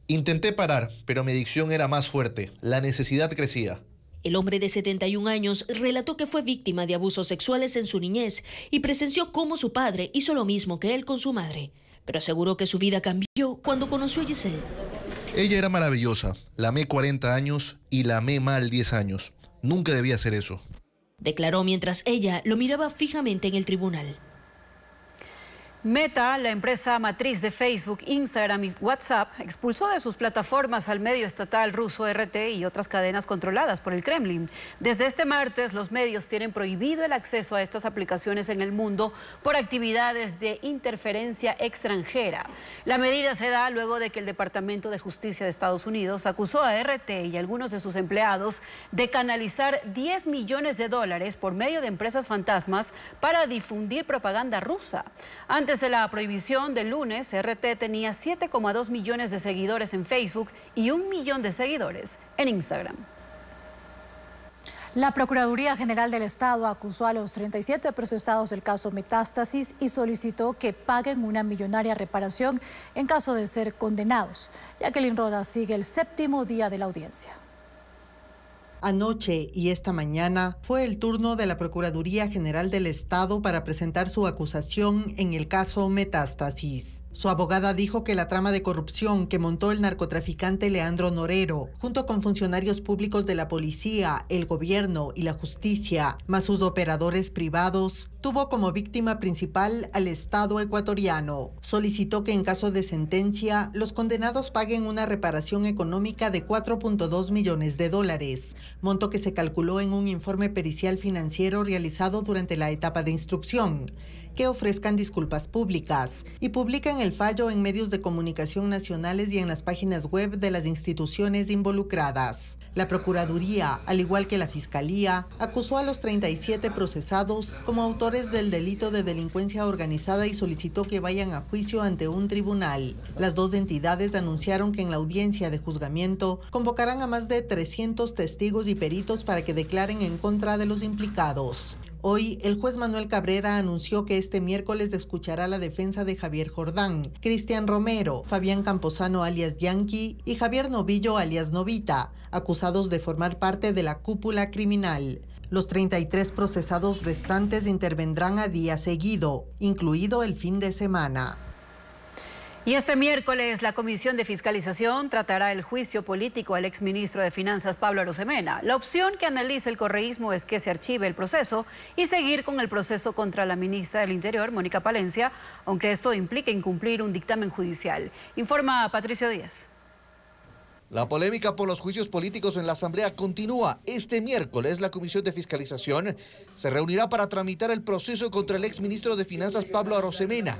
Intenté parar, pero mi adicción era más fuerte. La necesidad crecía. El hombre de 71 años relató que fue víctima de abusos sexuales en su niñez y presenció cómo su padre hizo lo mismo que él con su madre, pero aseguró que su vida cambió cuando conoció a Giselle. Ella era maravillosa, la amé 40 años y la amé mal 10 años. Nunca debía hacer eso. Declaró mientras ella lo miraba fijamente en el tribunal. Meta, la empresa matriz de Facebook, Instagram y WhatsApp, expulsó de sus plataformas al medio estatal ruso RT y otras cadenas controladas por el Kremlin. Desde este martes, los medios tienen prohibido el acceso a estas aplicaciones en el mundo por actividades de interferencia extranjera. La medida se da luego de que el Departamento de Justicia de Estados Unidos acusó a RT y algunos de sus empleados de canalizar $10 millones por medio de empresas fantasmas para difundir propaganda rusa. Antes de la prohibición del lunes, RT tenía 7,2 millones de seguidores en Facebook y 1 millón de seguidores en Instagram. La Procuraduría General del Estado acusó a los 37 procesados del caso Metástasis y solicitó que paguen una millonaria reparación en caso de ser condenados. Jacqueline Rodas sigue el 7º día de la audiencia. Anoche y esta mañana fue el turno de la Procuraduría General del Estado para presentar su acusación en el caso Metástasis. Su abogada dijo que la trama de corrupción que montó el narcotraficante Leandro Norero, junto con funcionarios públicos de la policía, el gobierno y la justicia, más sus operadores privados, tuvo como víctima principal al Estado ecuatoriano. Solicitó que en caso de sentencia, los condenados paguen una reparación económica de $4.2 millones, monto que se calculó en un informe pericial financiero realizado durante la etapa de instrucción, que ofrezcan disculpas públicas y publiquen el fallo en medios de comunicación nacionales y en las páginas web de las instituciones involucradas. La Procuraduría, al igual que la Fiscalía, acusó a los 37 procesados como autores del delito de delincuencia organizada y solicitó que vayan a juicio ante un tribunal. Las dos entidades anunciaron que en la audiencia de juzgamiento convocarán a más de 300 testigos y peritos para que declaren en contra de los implicados. Hoy, el juez Manuel Cabrera anunció que este miércoles escuchará la defensa de Javier Jordán, Cristian Romero, Fabián Camposano alias Yankee y Javier Novillo alias Novita, acusados de formar parte de la cúpula criminal. Los 33 procesados restantes intervendrán a día seguido, incluido el fin de semana. Y este miércoles la Comisión de Fiscalización tratará el juicio político al exministro de Finanzas Pablo Arosemena. La opción que analiza el correísmo es que se archive el proceso y seguir con el proceso contra la ministra del Interior, Mónica Palencia, aunque esto implique incumplir un dictamen judicial. Informa Patricio Díaz. La polémica por los juicios políticos en la Asamblea continúa. Este miércoles la Comisión de Fiscalización se reunirá para tramitar el proceso contra el exministro de Finanzas Pablo Arosemena.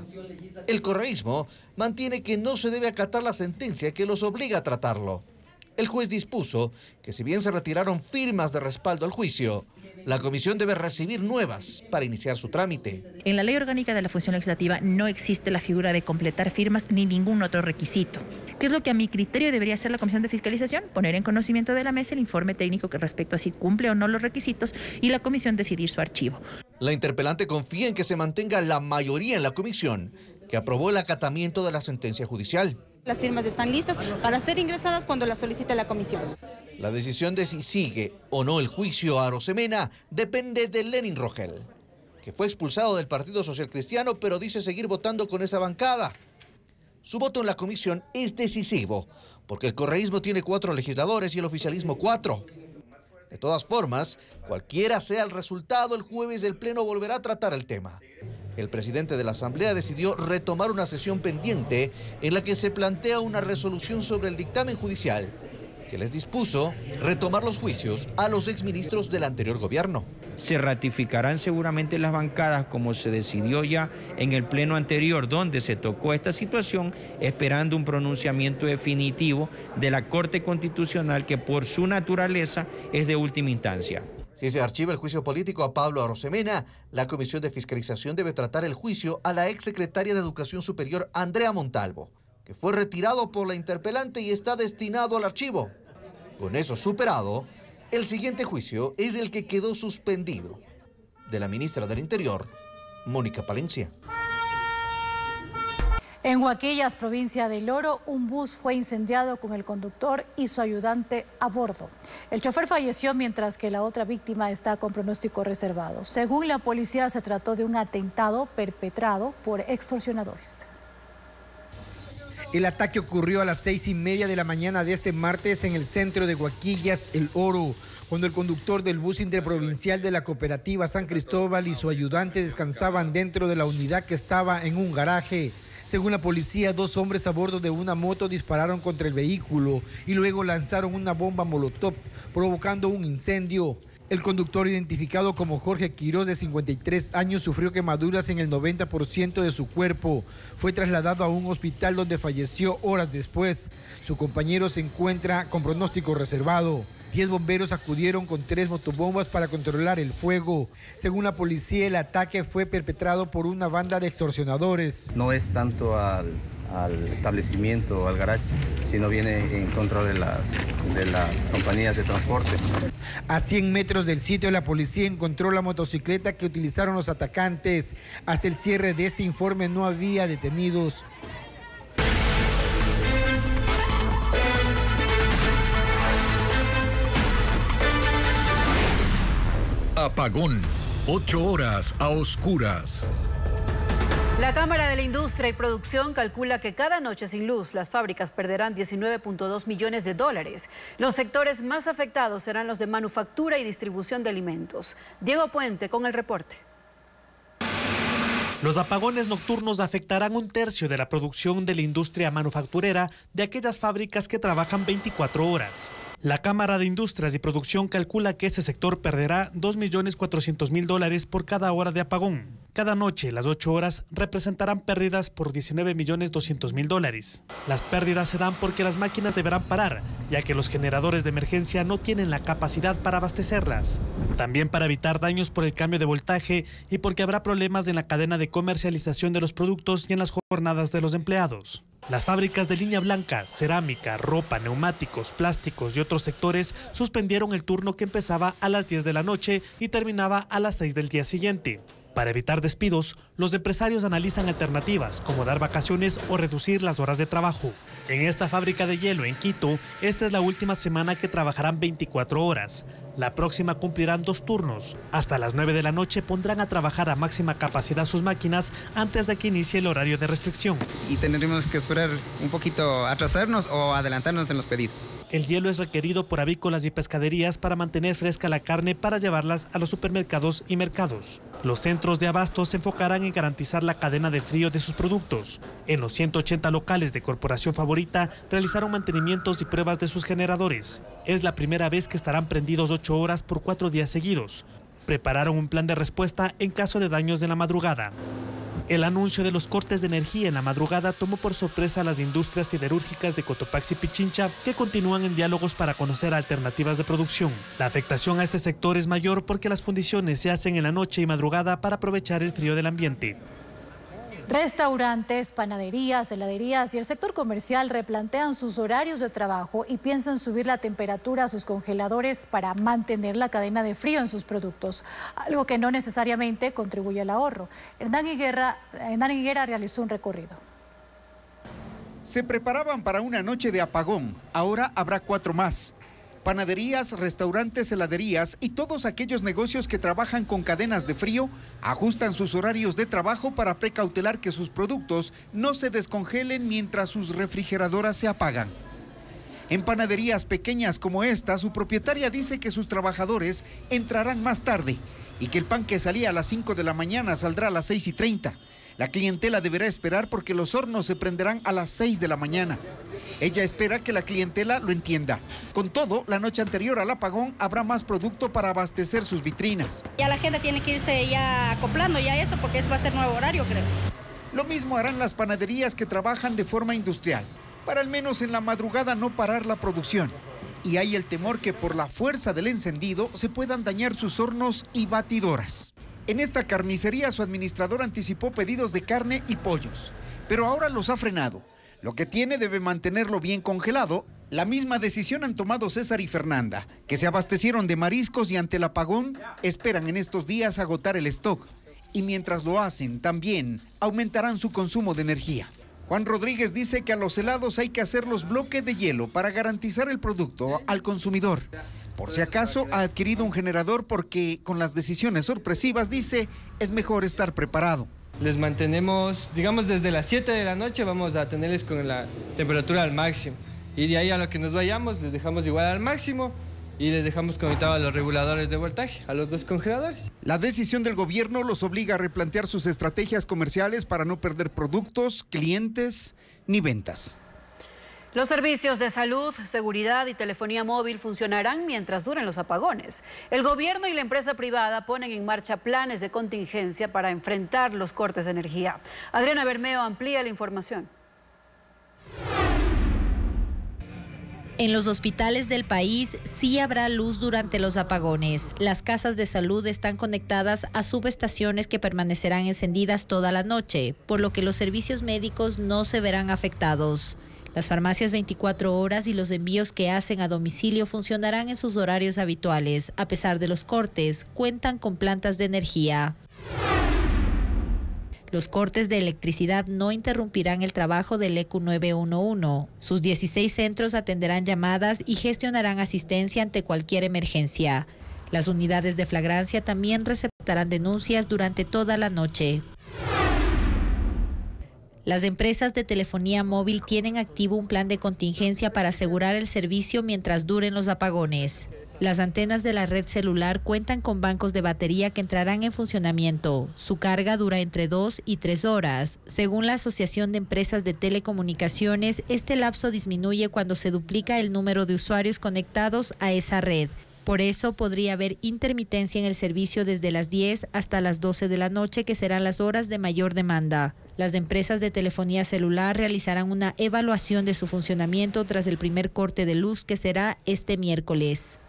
El correísmo mantiene que no se debe acatar la sentencia que los obliga a tratarlo. El juez dispuso que si bien se retiraron firmas de respaldo al juicio, la comisión debe recibir nuevas para iniciar su trámite. En la Ley Orgánica de la Función Legislativa no existe la figura de completar firmas ni ningún otro requisito. ¿Qué es lo que a mi criterio debería hacer la Comisión de Fiscalización? Poner en conocimiento de la mesa el informe técnico que respecto a si cumple o no los requisitos y la comisión decidir su archivo. La interpelante confía en que se mantenga la mayoría en la comisión que aprobó el acatamiento de la sentencia judicial. Las firmas están listas para ser ingresadas cuando las solicite la comisión. La decisión de si sigue o no el juicio a Arosemena depende de Lenin Rogel, que fue expulsado del Partido Social Cristiano, pero dice seguir votando con esa bancada. Su voto en la comisión es decisivo, porque el correísmo tiene 4 legisladores y el oficialismo 4. De todas formas, cualquiera sea el resultado, el jueves el Pleno volverá a tratar el tema. El presidente de la Asamblea decidió retomar una sesión pendiente en la que se plantea una resolución sobre el dictamen judicial que les dispuso retomar los juicios a los exministros del anterior gobierno. Se ratificarán seguramente las bancadas como se decidió ya en el pleno anterior, donde se tocó esta situación, esperando un pronunciamiento definitivo de la Corte Constitucional, que por su naturaleza es de última instancia. Si se archiva el juicio político a Pablo Arosemena, la Comisión de Fiscalización debe tratar el juicio a la exsecretaria de Educación Superior, Andrea Montalvo, que fue retirado por la interpelante y está destinado al archivo. Con eso superado, el siguiente juicio es el que quedó suspendido, de la ministra del Interior, Mónica Palencia. En Huaquillas, provincia del Oro, un bus fue incendiado con el conductor y su ayudante a bordo. El chofer falleció mientras que la otra víctima está con pronóstico reservado. Según la policía, se trató de un atentado perpetrado por extorsionadores. El ataque ocurrió a las 6:30 de la mañana de este martes en el centro de Huaquillas, El Oro, cuando el conductor del bus interprovincial de la cooperativa San Cristóbal y su ayudante descansaban dentro de la unidad que estaba en un garaje. Según la policía, 2 hombres a bordo de una moto dispararon contra el vehículo y luego lanzaron una bomba molotov, provocando un incendio. El conductor, identificado como Jorge Quiroz, de 53 años, sufrió quemaduras en el 90% de su cuerpo. Fue trasladado a un hospital donde falleció horas después. Su compañero se encuentra con pronóstico reservado. 10 bomberos acudieron con 3 motobombas para controlar el fuego. Según la policía, el ataque fue perpetrado por una banda de extorsionadores. No es tanto al establecimiento o al garaje, sino viene en contra de las compañías de transporte. A 100 metros del sitio, la policía encontró la motocicleta que utilizaron los atacantes. Hasta el cierre de este informe no había detenidos. Apagón, 8 horas a oscuras. La Cámara de la Industria y Producción calcula que cada noche sin luz las fábricas perderán 19.2 millones de dólares. Los sectores más afectados serán los de manufactura y distribución de alimentos. Diego Puente con el reporte. Los apagones nocturnos afectarán 1/3 de la producción de la industria manufacturera de aquellas fábricas que trabajan 24 horas. La Cámara de Industrias y Producción calcula que ese sector perderá $2.400.000 por cada hora de apagón. Cada noche, las 8 horas representarán pérdidas por $19.200.000. Las pérdidas se dan porque las máquinas deberán parar, ya que los generadores de emergencia no tienen la capacidad para abastecerlas. También para evitar daños por el cambio de voltaje y porque habrá problemas en la cadena de comercialización de los productos y en las jornadas de los empleados. Las fábricas de línea blanca, cerámica, ropa, neumáticos, plásticos y otros sectores suspendieron el turno que empezaba a las 10 de la noche y terminaba a las 6 del día siguiente. Para evitar despidos, los empresarios analizan alternativas como dar vacaciones o reducir las horas de trabajo. En esta fábrica de hielo en Quito, esta es la última semana que trabajarán 24 horas. La próxima cumplirán 2 turnos. Hasta las 9 de la noche pondrán a trabajar a máxima capacidad sus máquinas antes de que inicie el horario de restricción. Y tendremos que esperar un poquito, atrasarnos o adelantarnos en los pedidos. El hielo es requerido por avícolas y pescaderías para mantener fresca la carne para llevarlas a los supermercados y mercados. Los centros de abasto se enfocarán en garantizar la cadena de frío de sus productos. En los 180 locales de Corporación Favorita realizaron mantenimientos y pruebas de sus generadores. Es la primera vez que estarán prendidos 8 horas por 4 días seguidos. Prepararon un plan de respuesta en caso de daños en la madrugada. El anuncio de los cortes de energía en la madrugada tomó por sorpresa a las industrias siderúrgicas de Cotopaxi y Pichincha, que continúan en diálogos para conocer alternativas de producción. La afectación a este sector es mayor porque las fundiciones se hacen en la noche y madrugada para aprovechar el frío del ambiente. Restaurantes, panaderías, heladerías y el sector comercial replantean sus horarios de trabajo y piensan subir la temperatura a sus congeladores para mantener la cadena de frío en sus productos, algo que no necesariamente contribuye al ahorro. Hernán Higuera realizó un recorrido. Se preparaban para una noche de apagón, ahora habrá 4 más. Panaderías, restaurantes, heladerías y todos aquellos negocios que trabajan con cadenas de frío ajustan sus horarios de trabajo para precautelar que sus productos no se descongelen mientras sus refrigeradoras se apagan. En panaderías pequeñas como esta, su propietaria dice que sus trabajadores entrarán más tarde y que el pan que salía a las 5 de la mañana saldrá a las 6:30. La clientela deberá esperar porque los hornos se prenderán a las 6 de la mañana. Ella espera que la clientela lo entienda. Con todo, la noche anterior al apagón habrá más producto para abastecer sus vitrinas. Ya la gente tiene que irse ya acoplando ya eso porque ese va a ser nuevo horario, creo. Lo mismo harán las panaderías que trabajan de forma industrial, para al menos en la madrugada no parar la producción. Y hay el temor que por la fuerza del encendido se puedan dañar sus hornos y batidoras. En esta carnicería su administrador anticipó pedidos de carne y pollos, pero ahora los ha frenado. Lo que tiene debe mantenerlo bien congelado. La misma decisión han tomado César y Fernanda, que se abastecieron de mariscos y ante el apagón esperan en estos días agotar el stock. Y mientras lo hacen, también aumentarán su consumo de energía. Juan Rodríguez dice que a los helados hay que hacer los bloques de hielo para garantizar el producto al consumidor. Por si acaso ha adquirido un generador porque con las decisiones sorpresivas, dice, es mejor estar preparado. Les mantenemos, digamos, desde las 7 de la noche vamos a tenerles con la temperatura al máximo. Y de ahí a lo que nos vayamos, les dejamos igual al máximo y les dejamos conectados a los reguladores de voltaje, a los dos congeladores. La decisión del gobierno los obliga a replantear sus estrategias comerciales para no perder productos, clientes ni ventas. Los servicios de salud, seguridad y telefonía móvil funcionarán mientras duren los apagones. El gobierno y la empresa privada ponen en marcha planes de contingencia para enfrentar los cortes de energía. Adriana Bermeo amplía la información. En los hospitales del país sí habrá luz durante los apagones. Las casas de salud están conectadas a subestaciones que permanecerán encendidas toda la noche, por lo que los servicios médicos no se verán afectados. Las farmacias 24 horas y los envíos que hacen a domicilio funcionarán en sus horarios habituales. A pesar de los cortes, cuentan con plantas de energía. Los cortes de electricidad no interrumpirán el trabajo del ECU 911. Sus 16 centros atenderán llamadas y gestionarán asistencia ante cualquier emergencia. Las unidades de flagrancia también receptarán denuncias durante toda la noche. Las empresas de telefonía móvil tienen activo un plan de contingencia para asegurar el servicio mientras duren los apagones. Las antenas de la red celular cuentan con bancos de batería que entrarán en funcionamiento. Su carga dura entre 2 y 3 horas. Según la Asociación de Empresas de Telecomunicaciones, este lapso disminuye cuando se duplica el número de usuarios conectados a esa red. Por eso podría haber intermitencia en el servicio desde las 10 hasta las 12 de la noche, que serán las horas de mayor demanda. Las empresas de telefonía celular realizarán una evaluación de su funcionamiento tras el primer corte de luz, que será este miércoles.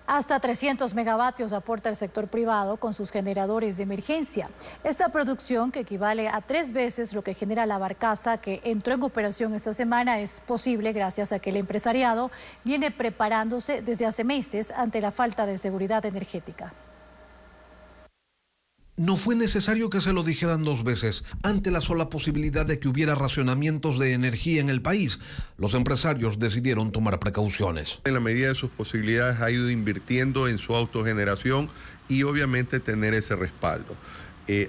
Hasta 300 megavatios aporta el sector privado con sus generadores de emergencia. Esta producción, que equivale a 3 veces lo que genera la barcaza que entró en operación esta semana, es posible gracias a que el empresariado viene preparándose desde hace meses ante la falta de seguridad energética. No fue necesario que se lo dijeran 2 veces. Ante la sola posibilidad de que hubiera racionamientos de energía en el país, los empresarios decidieron tomar precauciones. En la medida de sus posibilidades ha ido invirtiendo en su autogeneración y obviamente tener ese respaldo.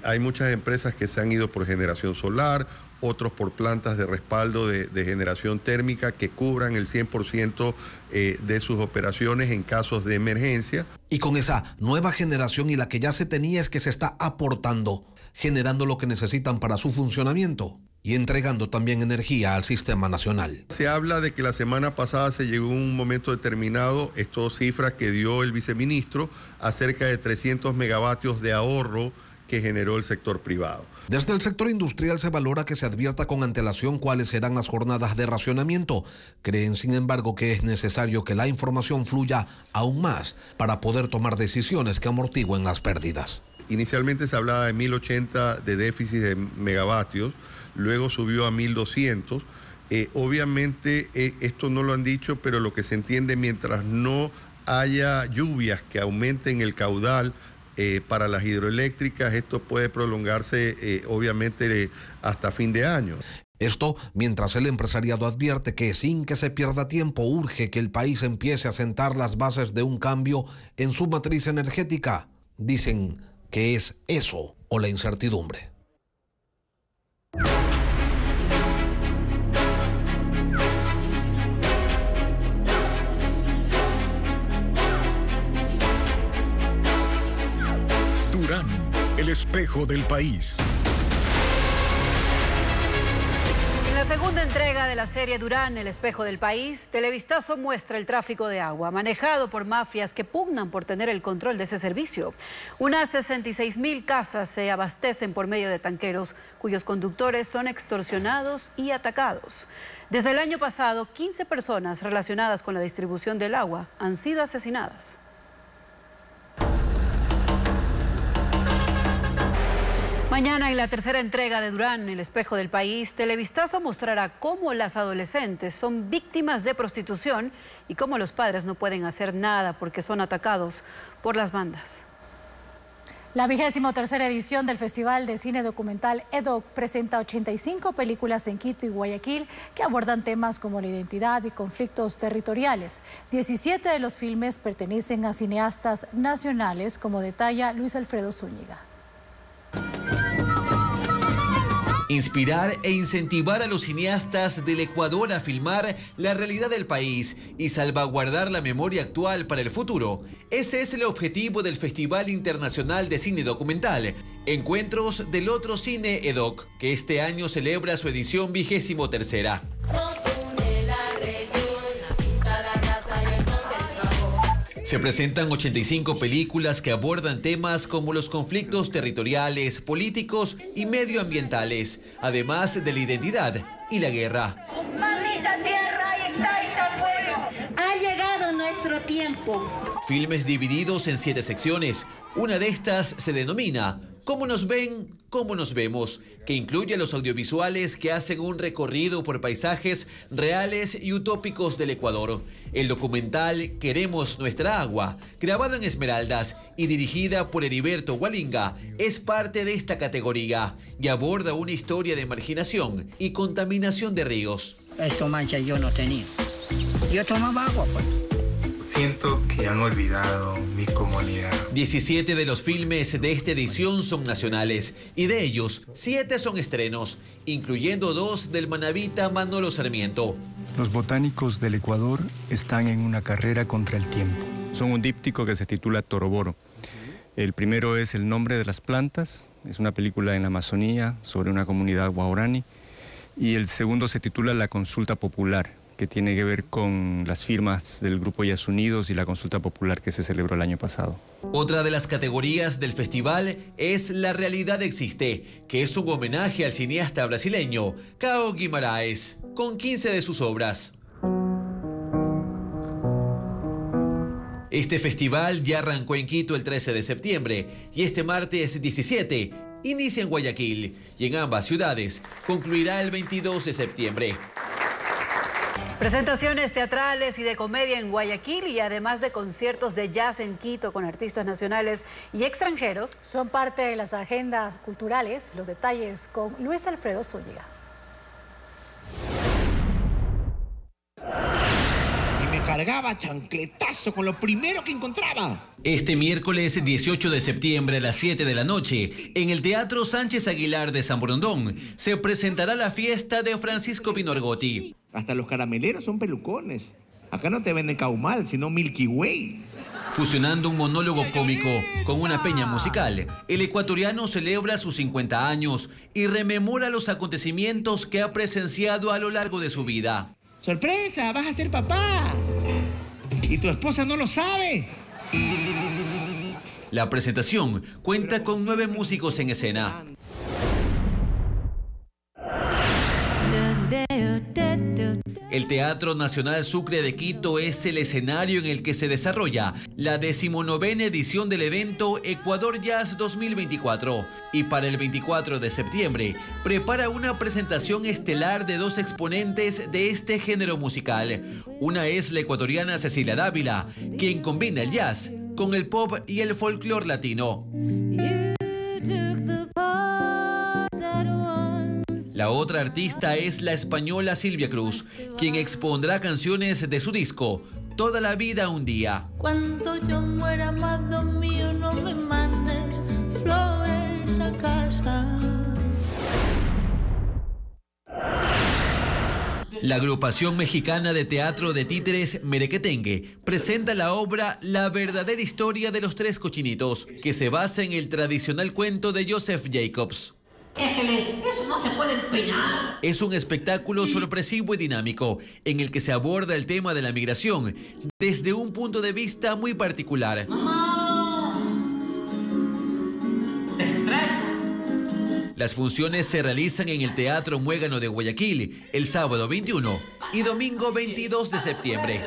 Hay muchas empresas que se han ido por generación solar, otros por plantas de respaldo de generación térmica que cubran el 100% de sus operaciones en casos de emergencia. Y con esa nueva generación y la que ya se tenía, es que se está aportando, generando lo que necesitan para su funcionamiento y entregando también energía al sistema nacional. Se habla de que la semana pasada se llegó a un momento determinado, estas cifras que dio el viceministro, a cerca de 300 megavatios de ahorro que generó el sector privado. Desde el sector industrial se valora que se advierta con antelación cuáles serán las jornadas de racionamiento. Creen, sin embargo, que es necesario que la información fluya aún más para poder tomar decisiones que amortigüen las pérdidas. Inicialmente se hablaba de 1080 de déficit de megavatios, luego subió a 1200. Obviamente esto no lo han dicho, pero lo que se entiende, mientras no haya lluvias que aumenten el caudal para las hidroeléctricas, esto puede prolongarse obviamente hasta fin de año. Esto mientras el empresariado advierte que sin que se pierda tiempo urge que el país empiece a sentar las bases de un cambio en su matriz energética. Dicen que es eso o la incertidumbre. Durán, el espejo del país. En la segunda entrega de la serie Durán, el espejo del país, Televistazo muestra el tráfico de agua manejado por mafias que pugnan por tener el control de ese servicio. Unas 66.000 casas se abastecen por medio de tanqueros cuyos conductores son extorsionados y atacados. Desde el año pasado, 15 personas relacionadas con la distribución del agua han sido asesinadas. Mañana, en la tercera entrega de Durán, el espejo del país, Televistazo mostrará cómo las adolescentes son víctimas de prostitución y cómo los padres no pueden hacer nada porque son atacados por las bandas. La 23ª edición del Festival de Cine Documental EDOC presenta 85 películas en Quito y Guayaquil que abordan temas como la identidad y conflictos territoriales. 17 de los filmes pertenecen a cineastas nacionales, como detalla Luis Alfredo Zúñiga. Inspirar e incentivar a los cineastas del Ecuador a filmar la realidad del país y salvaguardar la memoria actual para el futuro. Ese es el objetivo del Festival Internacional de Cine Documental, Encuentros del Otro Cine EDOC, que este año celebra su edición 23ª. Se presentan 85 películas que abordan temas como los conflictos territoriales, políticos y medioambientales, además de la identidad y la guerra. Mamita tierra, ahí estáis, abuelo. Ha llegado nuestro tiempo. Filmes divididos en 7 secciones. Una de estas se denomina ¿Cómo nos ven? ¿Cómo nos vemos?, que incluye los audiovisuales que hacen un recorrido por paisajes reales y utópicos del Ecuador. El documental Queremos Nuestra Agua, grabado en Esmeraldas y dirigida por Heriberto Hualinga, es parte de esta categoría y aborda una historia de marginación y contaminación de ríos. Esto mancha yo no tenía. Yo tomaba agua, pues. Siento que han olvidado mi comunidad. 17 de los filmes de esta edición son nacionales y de ellos 7 son estrenos, incluyendo 2 del manabita Manolo Sarmiento. Los botánicos del Ecuador están en una carrera contra el tiempo. Son un díptico que se titula Toroboro. El primero es El nombre de las plantas, es una película en la Amazonía sobre una comunidad guaorani. Y el segundo se titula La consulta popular, que tiene que ver con las firmas del Grupo Yas Unidos y la consulta popular que se celebró el año pasado. Otra de las categorías del festival es La realidad existe, que es un homenaje al cineasta brasileño Cao Guimarães, con 15 de sus obras. Este festival ya arrancó en Quito el 13 de septiembre y este martes 17 inicia en Guayaquil y en ambas ciudades concluirá el 22 de septiembre. Presentaciones teatrales y de comedia en Guayaquil y además de conciertos de jazz en Quito con artistas nacionales y extranjeros son parte de las agendas culturales. Los detalles con Luis Alfredo Zúñiga. Y me cargaba chancletazo con lo primero que encontraba. Este miércoles 18 de septiembre a las 7 de la noche, en el Teatro Sánchez Aguilar de San Borondón, se presentará la fiesta de Francisco Pinorgotti. Hasta los carameleros son pelucones. Acá no te venden Caumal, sino Milky Way. Fusionando un monólogo cómico con una peña musical, el ecuatoriano celebra sus 50 años y rememora los acontecimientos que ha presenciado a lo largo de su vida. ¡Sorpresa! ¡Vas a ser papá! Y tu esposa no lo sabe. La presentación cuenta con 9 músicos en escena. El Teatro Nacional Sucre de Quito es el escenario en el que se desarrolla la 19ª edición del evento Ecuador Jazz 2024 y para el 24 de septiembre prepara una presentación estelar de 2 exponentes de este género musical. Una es la ecuatoriana Cecilia Dávila, quien combina el jazz con el pop y el folclore latino. La otra artista es la española Silvia Cruz, quien expondrá canciones de su disco Toda la vida un día. Cuando yo muera, amado mío, no me mandes flores a casa. La agrupación mexicana de teatro de títeres Merequetengue presenta la obra La verdadera historia de los 3 cochinitos, que se basa en el tradicional cuento de Joseph Jacobs. Eso no se puede empeñar. Es un espectáculo sorpresivo y dinámico en el que se aborda el tema de la migración desde un punto de vista muy particular. ¡Mamá! Te extraño. Las funciones se realizan en el Teatro Muégano de Guayaquil el sábado 21 y domingo 22 de septiembre.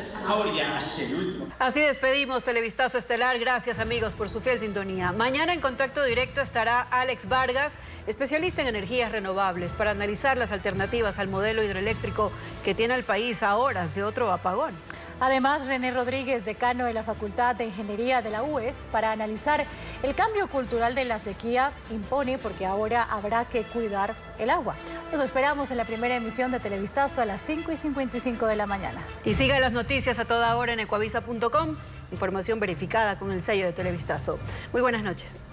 Así despedimos Televistazo Estelar. Gracias, amigos, por su fiel sintonía. Mañana en contacto directo estará Alex Vargas, especialista en energías renovables, para analizar las alternativas al modelo hidroeléctrico que tiene el país a horas de otro apagón. Además, René Rodríguez, decano de la Facultad de Ingeniería de la UES, para analizar el cambio cultural de la sequía, impone porque ahora habrá que cuidar el agua. Los esperamos en la primera emisión de Televistazo a las 5:55 de la mañana. Y siga las noticias a toda hora en ecuavisa.com, información verificada con el sello de Televistazo. Muy buenas noches.